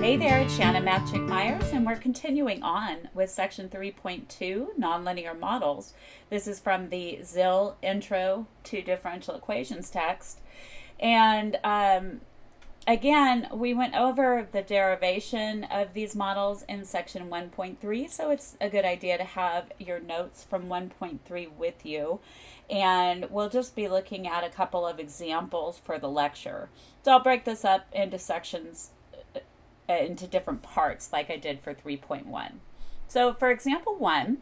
Hey there, it's Shannon Matchick-Myers, and we're continuing on with section 3.2, Nonlinear Models. This is from the ZIL Intro to Differential Equations text. And again, we went over the derivation of these models in section 1.3, so it's a good idea to have your notes from 1.3 with you. And we'll just be looking at a couple of examples for the lecture. So I'll break this up into sections, into different parts like I did for 3.1. So for example 1,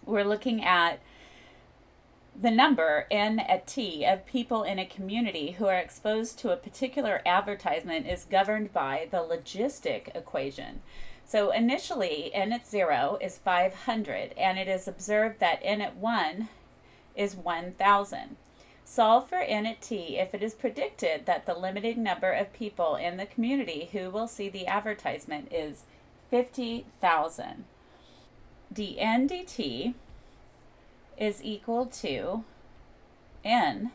we're looking at the number N at T of people in a community who are exposed to a particular advertisement is governed by the logistic equation. So initially N at 0 is 500, and it is observed that N at 1 is 1,000. Solve for N at T if it is predicted that the limiting number of people in the community who will see the advertisement is 50,000. dN dt is equal to N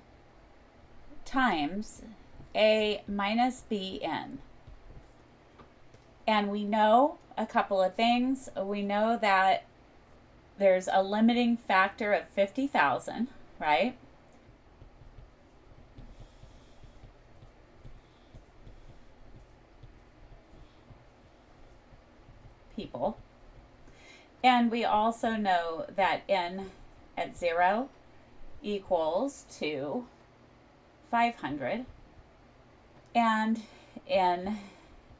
times A minus BN. And we know a couple of things. We know that there's a limiting factor of 50,000, right? People. And we also know that N at 0 equals to 500, and N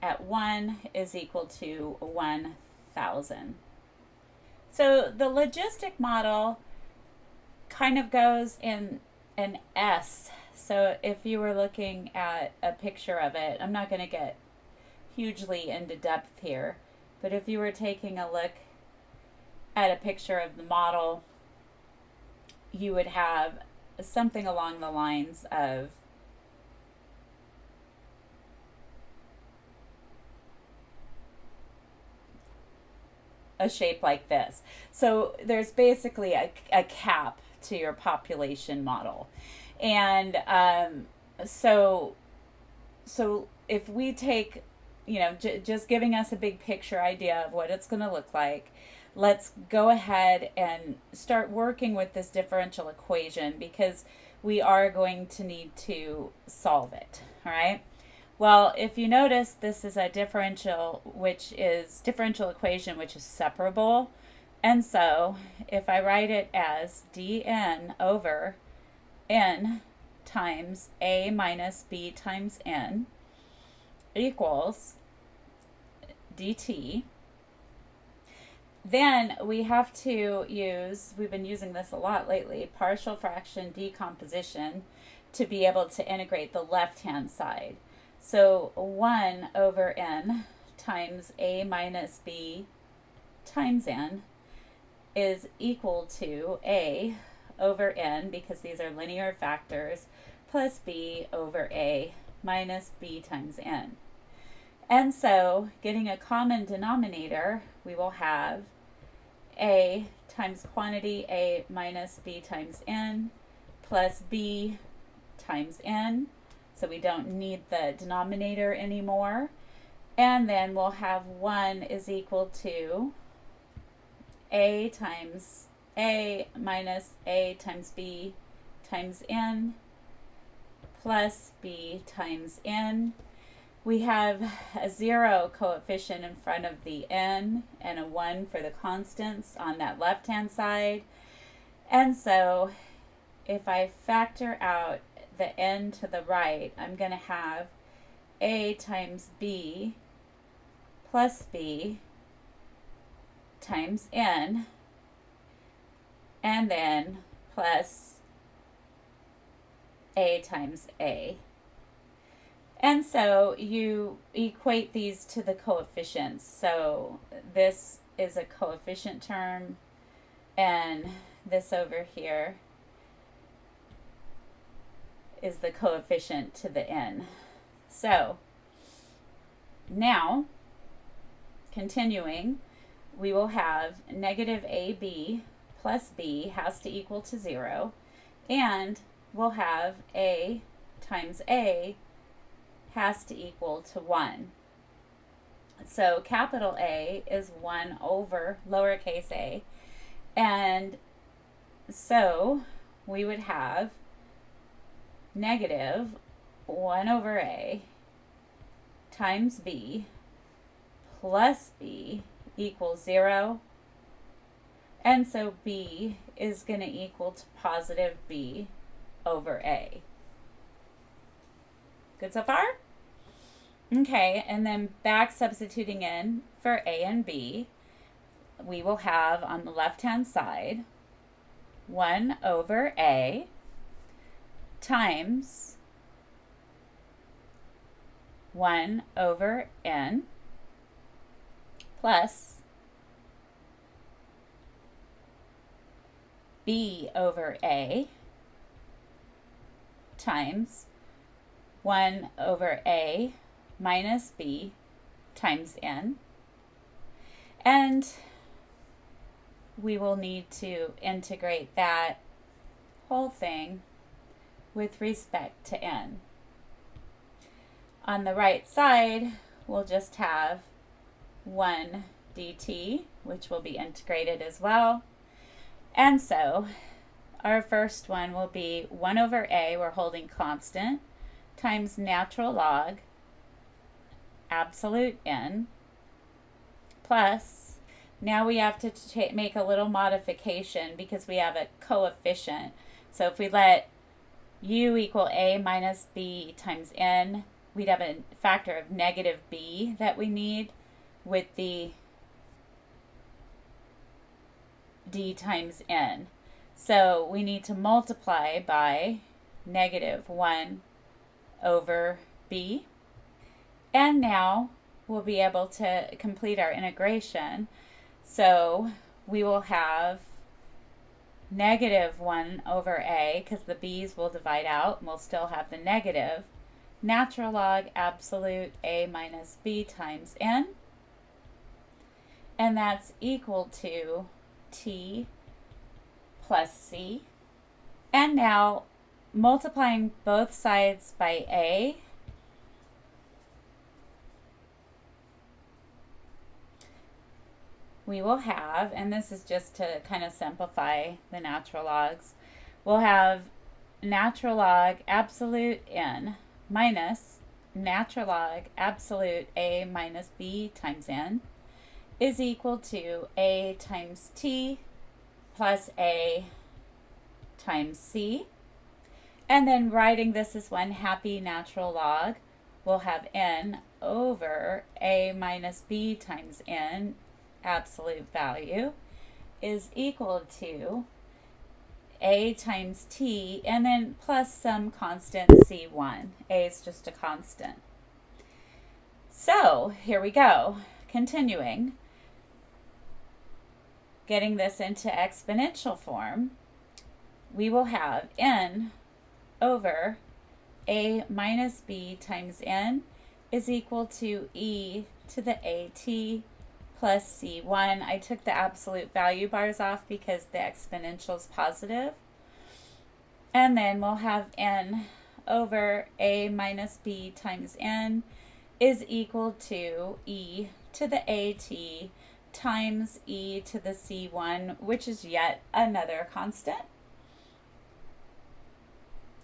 at 1 is equal to 1,000. So the logistic model kind of goes in an S. So if you were looking at a picture of it, I'm not going to get hugely into depth here, but if you were taking a look at a picture of the model, you would have something along the lines of a shape like this. So there's basically a cap to your population model. And so if we take, just giving us a big picture idea of what it's going to look like, let's go ahead and start working with this differential equation, because we are going to need to solve it, all right? Well, if you notice, this is a differential equation which is separable. And so if I write it as dN over N times A minus B times N equals dt, then we have to use, we've been using this a lot lately, partial fraction decomposition to be able to integrate the left-hand side. So 1 over N times A minus B times N is equal to A over N, because these are linear factors, plus B over A minus B times N. And so getting a common denominator, we will have A times quantity A minus B times N plus B times N. So we don't need the denominator anymore. And then we'll have 1 is equal to A times A minus A times B times N plus B times N. We have a 0 coefficient in front of the N and a 1 for the constants on that left-hand side. And so if I factor out the N to the right, I'm going to have A times B plus B times N, and then plus A times A. And so you equate these to the coefficients. So this is a coefficient term, and this over here is the coefficient to the N. So now, continuing, we will have negative AB plus B has to equal to 0, and we'll have A times A has to equal to 1. So capital A is 1 over lowercase a. And so we would have negative 1 over a times b plus b equals 0. And so b is going to equal to positive b over a. Good so far? Okay, and then back substituting in for a and b, we will have on the left-hand side 1 over a times 1 over n plus b over a times 1 over a minus b times n. And we will need to integrate that whole thing with respect to n. On the right side, we'll just have 1 dt, which will be integrated as well. And so our first one will be 1 over a, we're holding constant, times natural log absolute n, plus, now we have to make a little modification because we have a coefficient. So if we let u equal a minus b times n, we'd have a factor of negative b that we need with the d times n. So we need to multiply by negative 1 over b. And now we'll be able to complete our integration. So we will have negative 1 over a, because the b's will divide out, and we'll still have the negative natural log absolute a minus b times n. And that's equal to t plus c. And now multiplying both sides by a, we will have, and this is just to kind of simplify the natural logs, we'll have natural log absolute n minus natural log absolute a minus b times n is equal to a times t plus a times c. And then writing this as one happy natural log, we'll have n over a minus b times n absolute value is equal to a times t and then plus some constant c1. A is just a constant. So here we go. Continuing. Getting this into exponential form, we will have n over a minus b times n is equal to e to the at plus c1. I took the absolute value bars off because the exponential is positive. And then we'll have n over a minus b times n is equal to e to the at times e to the c1, which is yet another constant.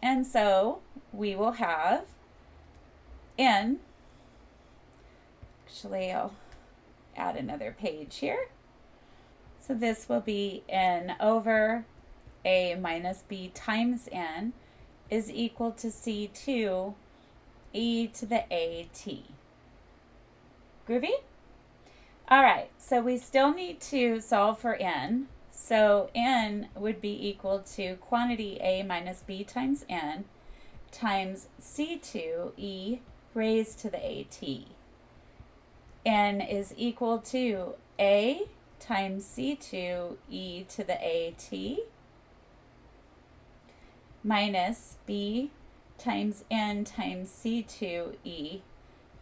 And so we will have n, actually I'll add another page here. So this will be n over a minus b times n is equal to c2 e to the at. Groovy? All right, so we still need to solve for n. So n would be equal to quantity a minus b times n times c2 e raised to the at. N is equal to a times c2 e to the at minus b times n times c2 e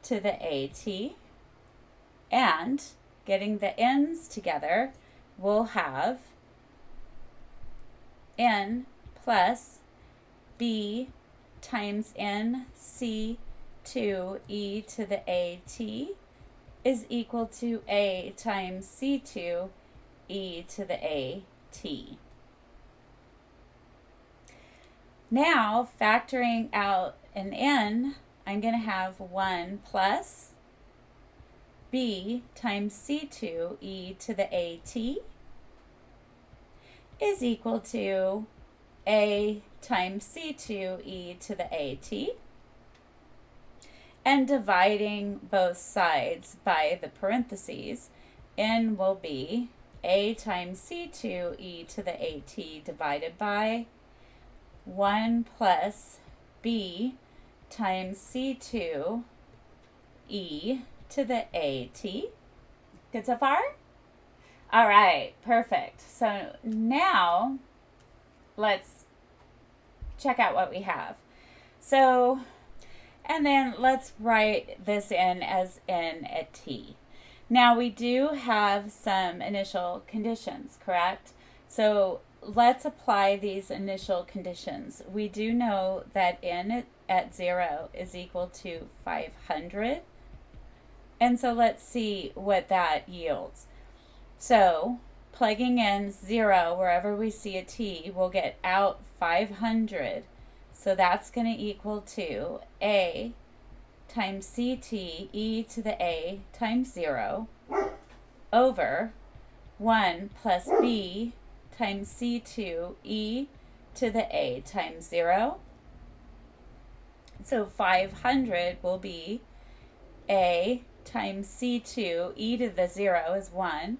to the at. And getting the n's together, we'll have n plus b times n c2 e to the at is equal to A times C2 e to the AT. Now, factoring out an n, I'm going to have 1 plus B times C2 e to the AT is equal to A times C2 e to the AT, and dividing both sides by the parentheses, n will be A times C2 e to the AT divided by 1 plus B times C2 e to the AT. Good so far? All right, perfect. So now let's check out what we have. So, and then let's write this in as n at t. Now we do have some initial conditions, correct? So let's apply these initial conditions. We do know that n at 0 is equal to 500. And so let's see what that yields. So plugging in 0 wherever we see a t, we'll get out 500. So that's going to equal to A times CT e to the A times 0 over 1 plus B times C2 e to the A times 0. So 500 will be A times C2 e to the 0 is 1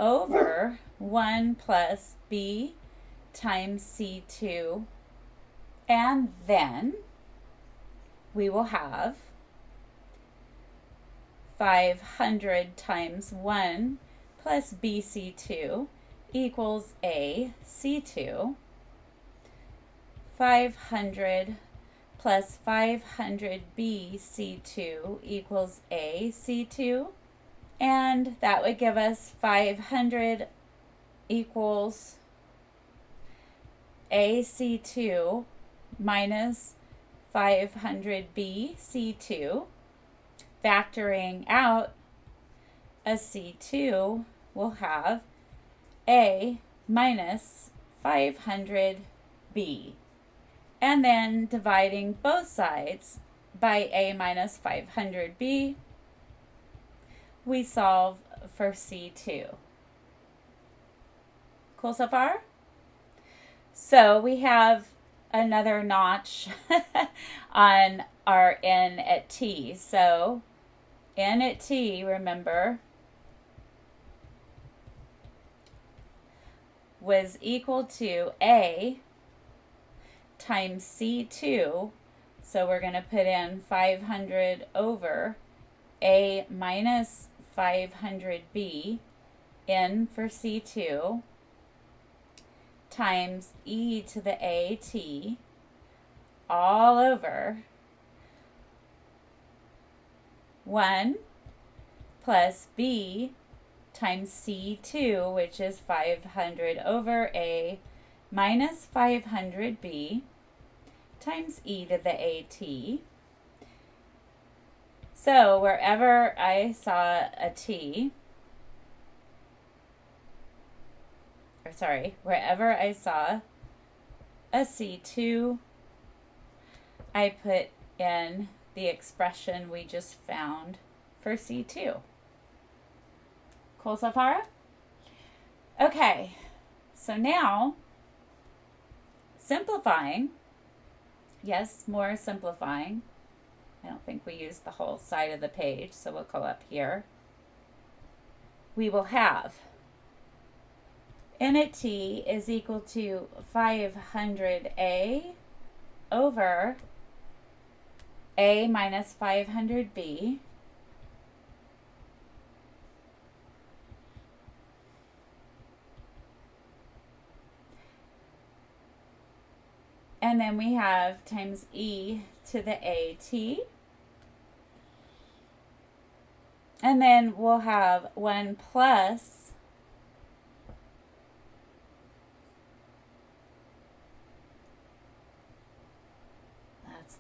over 1 plus B times C2, and then we will have 500 times 1 plus BC2 equals AC2. 500 plus 500 BC2 equals AC2. And that would give us 500 equals AC2 minus 500B C2. Factoring out a C2, we'll have A minus 500B. And then dividing both sides by A minus 500B, we solve for C2. Cool so far? So we have another notch on our n at t. So n at t, remember, was equal to A times C2. So we're going to put in 500 over A minus 500B, n for C2, times e to the AT, all over 1 plus B times C2, which is 500 over A minus 500B, times e to the AT. So wherever I saw a t, wherever I saw a C2, I put in the expression we just found for C2. Cool so far? Okay, so now simplifying. Yes, more simplifying. I don't think we used the whole side of the page, so we'll go up here. We will have n at t is equal to 500A over A minus 500B and then we have times e to the AT, and then we'll have 1 plus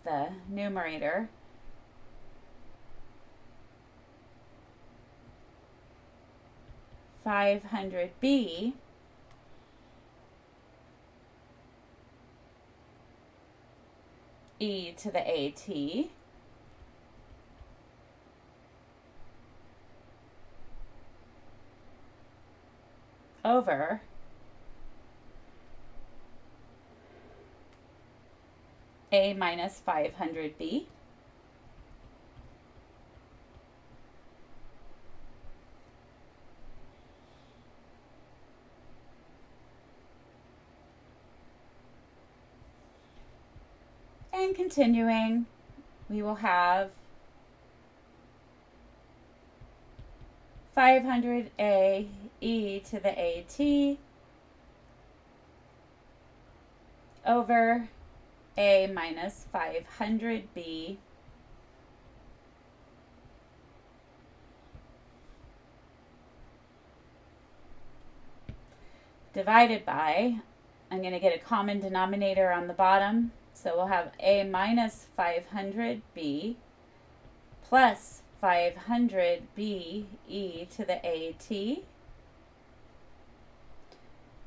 the numerator, 500b e to the at over a minus 500b and continuing, we will have 500a e to the at over a minus 500b divided by, I'm going to get a common denominator on the bottom, so we'll have a minus 500b plus 500b e to the at,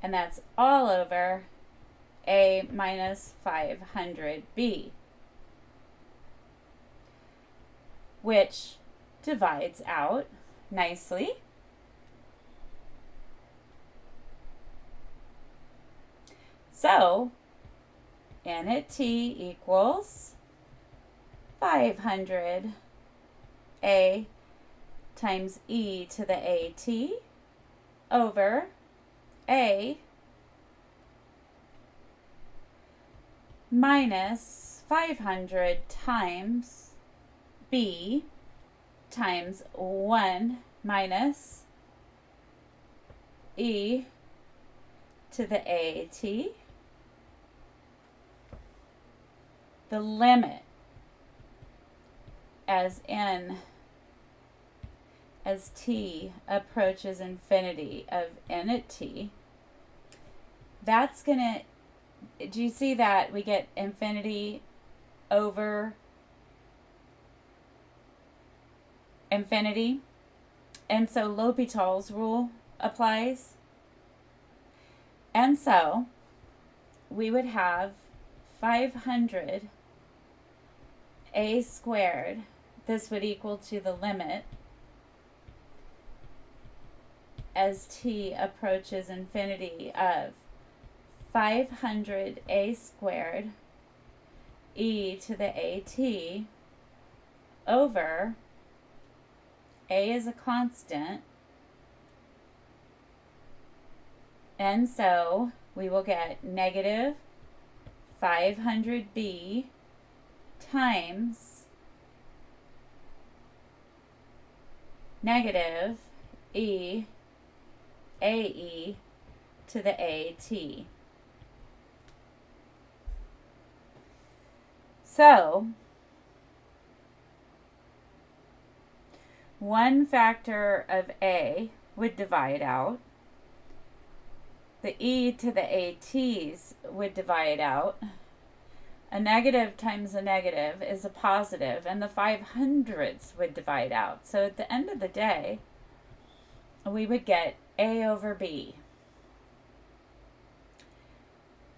and that's all over a minus 500b, which divides out nicely. So n at t equals 500 a times e to the at over a minus 500 times b times 1 minus e to the at. The limit as t approaches infinity of n at t, that's gonna, do you see that we get infinity over infinity? And so L'Hopital's rule applies. And so we would have 500 a squared, this would equal to the limit as t approaches infinity of 500 a squared e to the at over, a is a constant, and so we will get negative 500b times negative ae to the at. So one factor of a would divide out, the e to the at's would divide out. A negative times a negative is a positive, and the 500ths would divide out. So at the end of the day, we would get a over b,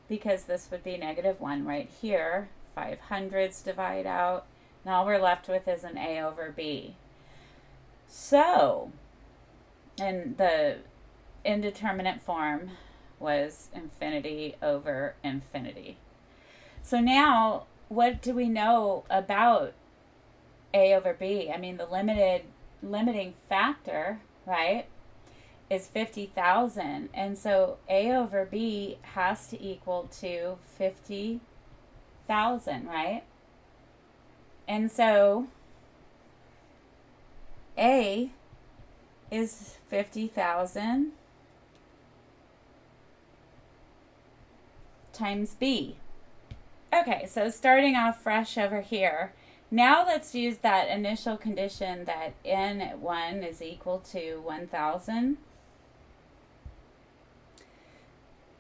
because this would be negative 1 right here. 500ths divide out, and all we're left with is an a over b. So, and the indeterminate form was infinity over infinity. So now, what do we know about a over b? I mean, the limiting factor, right, is 50,000. And so a over b has to equal to 50,000, right? And so a is 50,000 times b. Okay, so starting off fresh over here, now let's use that initial condition that n at 1 is equal to 1,000.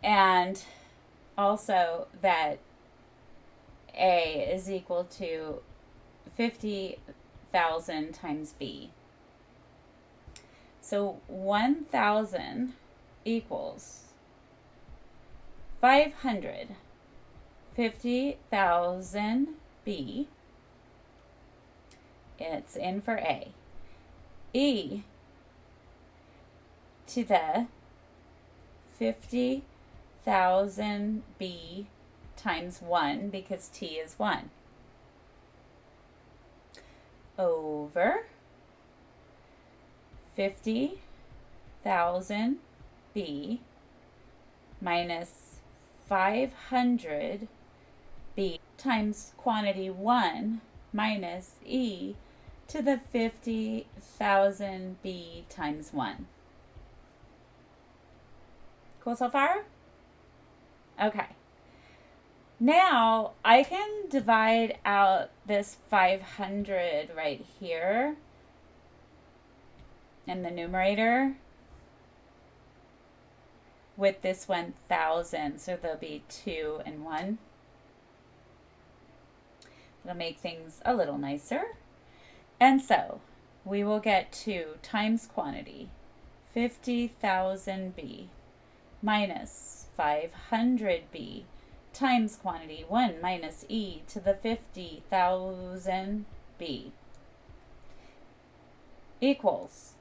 And also that a is equal to 50,000 times b. So 1,000 equals 550,000 B. It's in for A. E to the 50,000 B times 1, because T is 1, over 50,000 B minus 500 B times quantity 1 minus E to the 50,000 B times 1. Cool so far? Okay. Now I can divide out this 500 right here in the numerator with this 1,000. So there'll be 2 and 1. It'll make things a little nicer. And so we will get 2 times quantity, 50,000 B, minus 500 B, times quantity 1 minus E to the 50,000 B, equals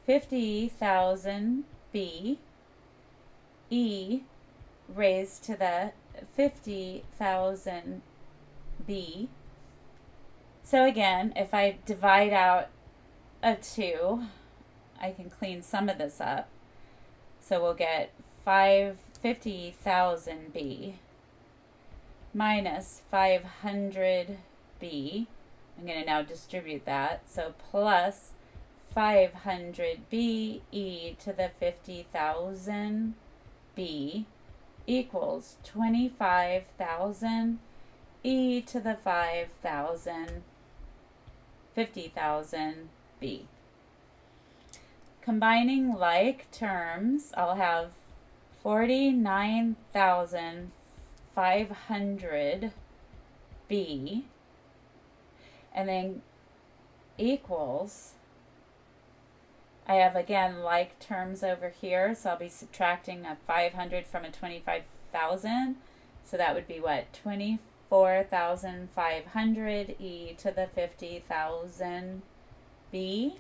50,000 B E raised to the 50,000 B. So again, if I divide out a 2, I can clean some of this up. So we'll get 50,000 B minus 500 B. I'm going to now distribute that. So plus 500 B E to the 50,000 B equals 25,000 E to the 50,000 B. Combining like terms, I'll have 49,500 B, and then equals, I have again like terms over here, so I'll be subtracting a 500 from a 25,000, so that would be what, 24,500 E to the 50,000 B.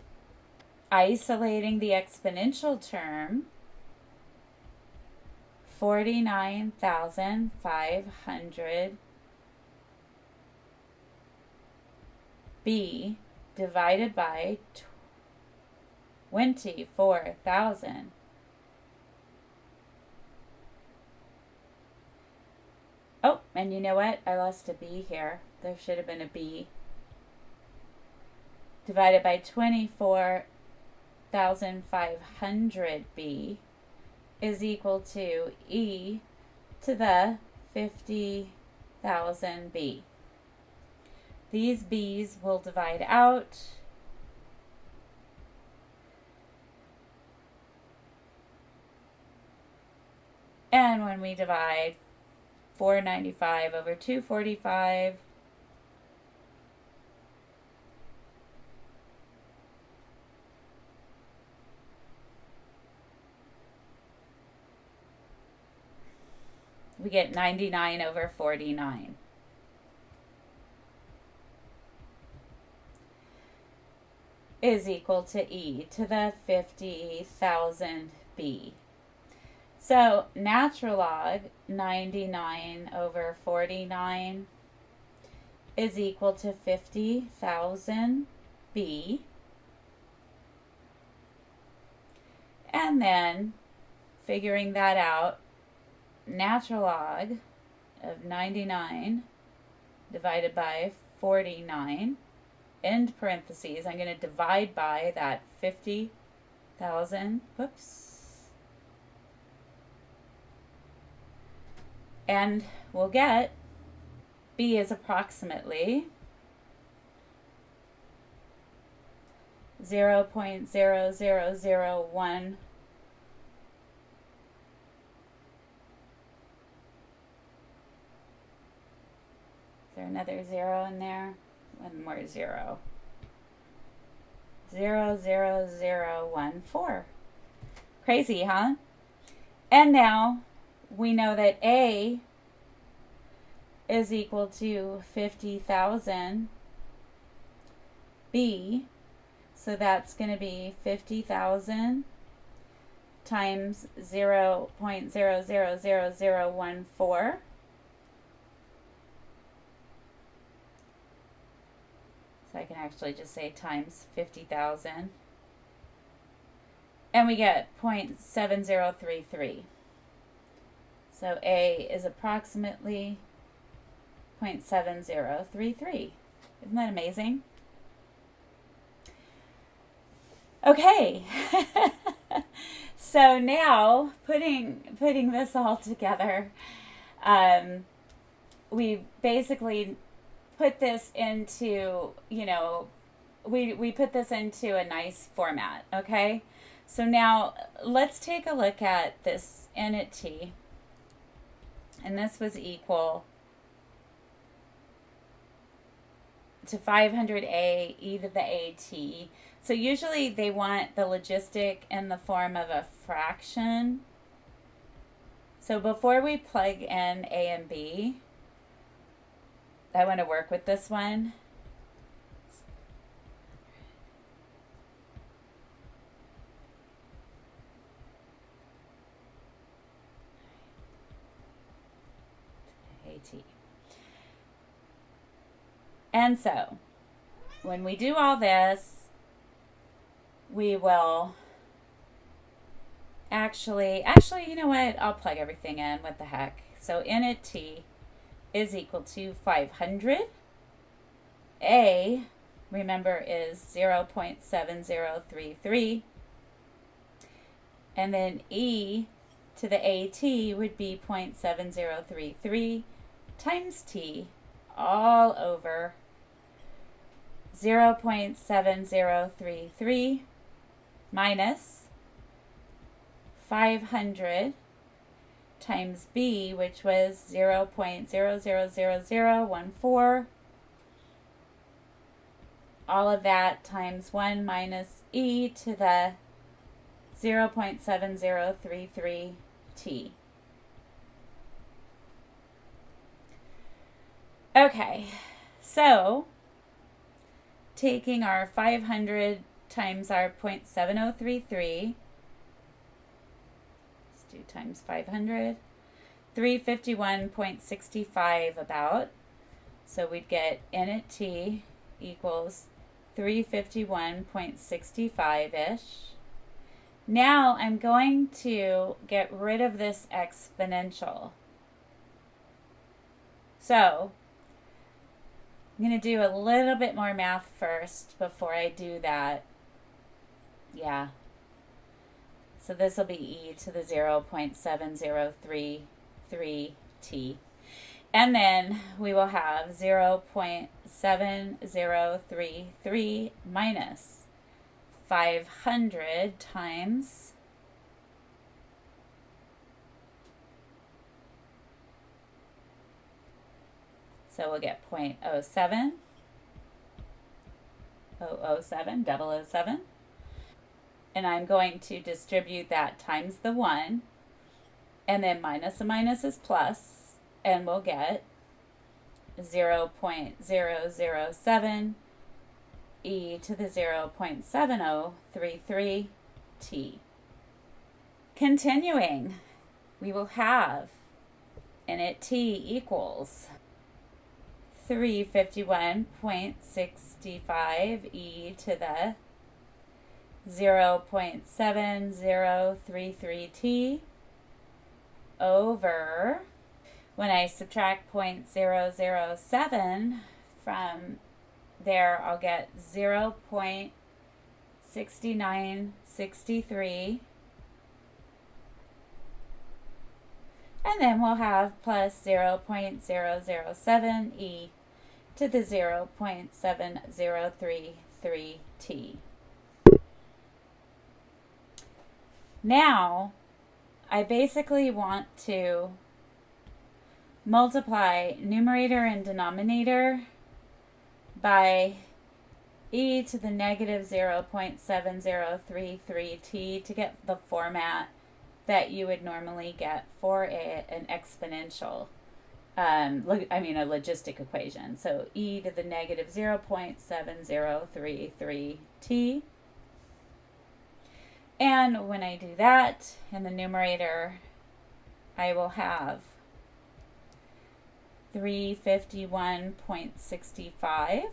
Isolating the exponential term, 49,500 B divided by 24,000. Oh, and you know what? I lost a B here. There should have been a B. Divided by 24,500 B is equal to E to the 50,000 B. These B's will divide out. And when we divide 495 over 245, we get 99 over 49. Is equal to E to the 50,000 B. So natural log 99 over 49 is equal to 50,000 B. And then figuring that out, natural log of 99 divided by 49, end parentheses, I'm going to divide by that 50,000, whoops, and we'll get B is approximately 0.0001 . Is there another 0 in there? One more 0. 0.00014. Crazy, huh? And now we know that A is equal to 50,000 B. So that's going to be 50,000 times 0.00014. So I can actually just say times 50,000. And we get 0.7033. So A is approximately 0.7033. Isn't that amazing? Okay. So now putting this all together, we basically put this into, we put this into a nice format, okay? So now let's take a look at this entity. And this was equal to 500A e to the AT. So usually they want the logistic in the form of a fraction. So before we plug in A and B, I want to work with this one. AT. And so when we do all this, we will actually, you know what? I'll plug everything in. What the heck? So N at T is equal to 500. A, remember, is 0.7033. And then E to the AT would be 0.7033 times T all over 0.7033 minus 500 times B, which was 0.000014. All of that times 1 minus E to the 0.7033 T. Okay, so taking our 500 times our 0.7033, let's do times 500, 351.65 about. So we'd get N at T equals 351.65-ish. Now I'm going to get rid of this exponential. So I'm going to do a little bit more math first before I do that. Yeah. So this will be E to the 0.7033T. And then we will have 0.7033 minus 500 times so we'll get 0.07, 007. And I'm going to distribute that times the 1. And then minus a minus is plus. And we'll get 0.007 e to the 0.7033 t. Continuing, we will have N at T equals 351.65 e to the 0.7033 t over, when I subtract 0.007 from there, I'll get 0.6963. And then we'll have plus 0.007 e to the 0.7033 t. Now, I basically want to multiply numerator and denominator by e to the negative 0.7033t to get the format that you would normally get for an exponential, a logistic equation. So e to the negative 0.7033t. And when I do that, in the numerator, I will have 351.65.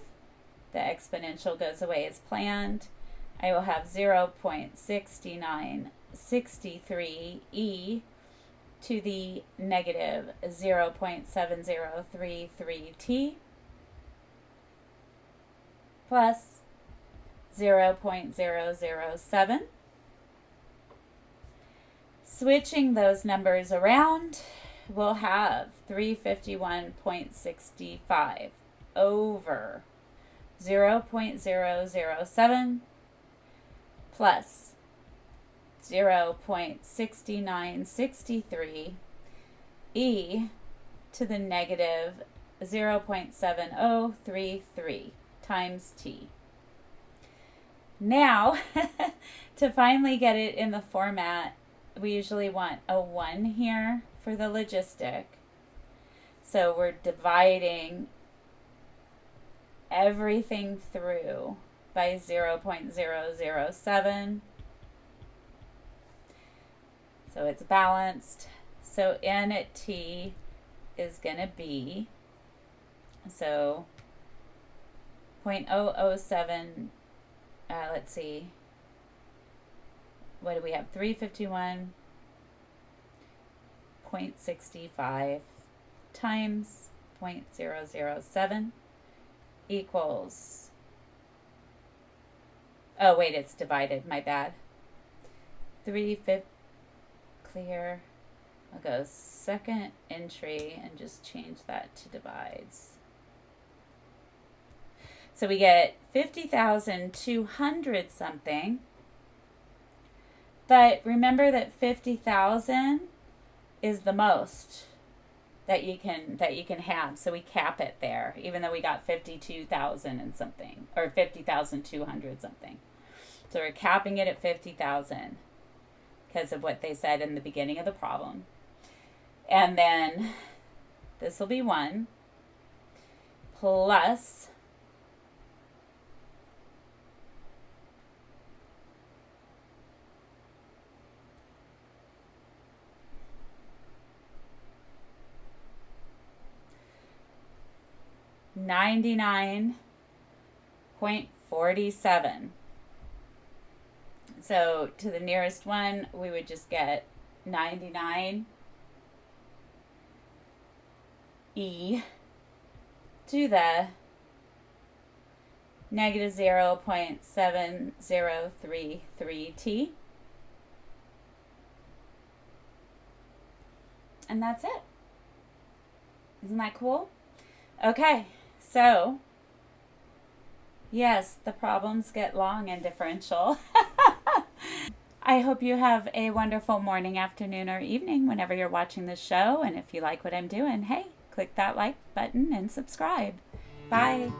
The exponential goes away as planned. I will have 0.6963e to the negative 0.7033t plus 0.007. Switching those numbers around, we'll have 351.65 over 0.007 plus 0.6963 e to the negative 0.7033 times t. Now, to finally get it in the format, we usually want a 1 here for the logistic. So we're dividing everything through by 0.007. So it's balanced. So n at t is going to be, so 0.007, let's see, what do we have? 351.65 times 0.007 equals, oh wait, it's divided, my bad. 350, clear. I'll go second entry and just change that to divides. So we get 50,200 something. But remember that 50,000 is the most that you can have. So we cap it there, even though we got 52,000 and something, or 50,200 something. So we're capping it at 50,000 because of what they said in the beginning of the problem. And then this will be 1 plus 99.47. So to the nearest one, we would just get 99 e to the negative 0.7033t. And that's it. Isn't that cool? Okay, so yes, the problems get long in differential. I hope you have a wonderful morning, afternoon, or evening whenever you're watching this show. And if you like what I'm doing, hey, click that like button and subscribe. Bye.